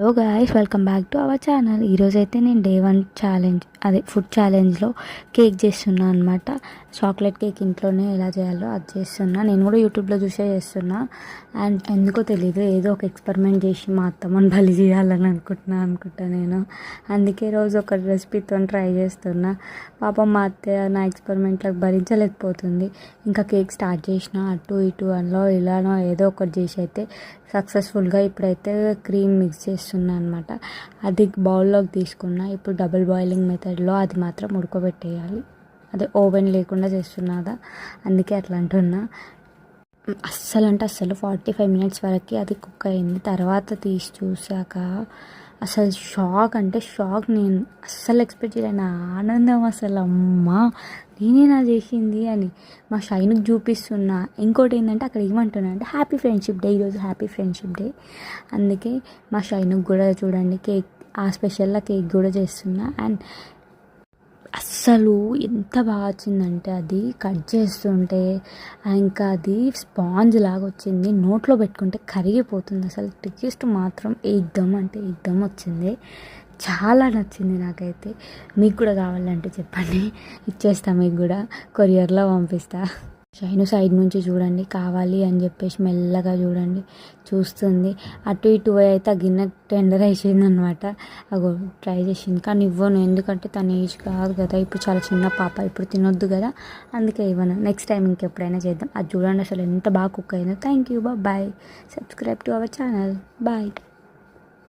Hello guys, welcome back to our channel. ఈరోజైతే నేను day 1 challenge, అదే ఫుడ్ ఛాలెంజ్లో కేక్ చేస్తున్నా అనమాట. చాక్లెట్ కేక్ ఇంట్లోనే ఎలా చేయాలో అది చేస్తున్నా. నేను కూడా యూట్యూబ్లో చూసే చేస్తున్నా. అండ్ ఎందుకో తెలీదు, ఏదో ఒక ఎక్స్పెరిమెంట్ చేసి మా అత్తమ్మని బలి చేయాలని అనుకుంటా నేను. అందుకే రోజు ఒక రెసిపీతో ట్రై చేస్తున్నా. పాపం మా అత్తయ్య నా ఎక్స్పెరిమెంట్లకు భరించలేకపోతుంది. ఇంకా కేక్ స్టార్ట్ చేసిన అటు ఇటు అనలో ఇలానో ఏదో ఒకటి చేసి అయితే సక్సెస్ఫుల్గా ఇప్పుడైతే క్రీమ్ మిక్స్ చేస్తున్నా అనమాట. అది బౌల్లోకి తీసుకున్నా. ఇప్పుడు డబుల్ బాయిలింగ్ మెథడ్లో అది మాత్రం ఉడకబెట్టేయాలి. అదే ఓవెన్ లేకుండా చేస్తున్నాదా, అందుకే అట్లా అంటున్నా. అస్సలు 45 మినిట్స్ వరకు అది కుక్ అయింది. తర్వాత తీసి చూసాక అసలు షాక్ అంటే షాక్. నేను అస్సలు ఎక్స్పెక్ట్ చేయలేను. ఆనందం అసలు, అమ్మా నేనేనా చేసింది అని మా షైన్కి చూపిస్తున్నా. ఇంకోటి ఏంటంటే అక్కడ ఏమంటున్నా అంటే హ్యాపీ ఫ్రెండ్షిప్ డే, ఈరోజు హ్యాపీ ఫ్రెండ్షిప్ డే. అందుకే మా షైన్కి కూడా చూడండి కేక్, ఆ స్పెషల్గా కేక్ కూడా చేస్తున్నా. అండ్ అస్సలు ఎంత బాగా వచ్చిందంటే అది కట్ చేస్తుంటే ఇంకా అది స్పాంజ్ లాగా వచ్చింది. నోట్లో పెట్టుకుంటే కరిగిపోతుంది. అసలు టేస్ట్ మాత్రం ఏకదమ్ అంటే ఏకదమ్ వచ్చింది. చాలా నచ్చింది నాకైతే. మీకు కూడా కావాలంటే చెప్పండి, ఇచ్చేస్తా. మీకు కూడా కొరియర్లో పంపిస్తా. షైను సైడ్ నుంచి చూడండి, కావాలి అని చెప్పేసి మెల్లగా చూడండి చూస్తుంది. అటు ఇటు అయితే ఆ గిన్నె టెండర్ వేసింది అనమాట. అగో ట్రై చేసింది, కానీ ఇవ్వను. ఎందుకంటే తన ఏజ్ కాదు కదా, ఇప్పుడు చాలా చిన్న పాప, ఇప్పుడు తినొద్దు కదా, అందుకే ఇవ్వను. నెక్స్ట్ టైం ఇంకెప్పుడైనా చేద్దాం. అది చూడండి అసలు ఎంత బాగా కుక్ అయిందో. Thank you, bye. Subscribe to our channel. Bye.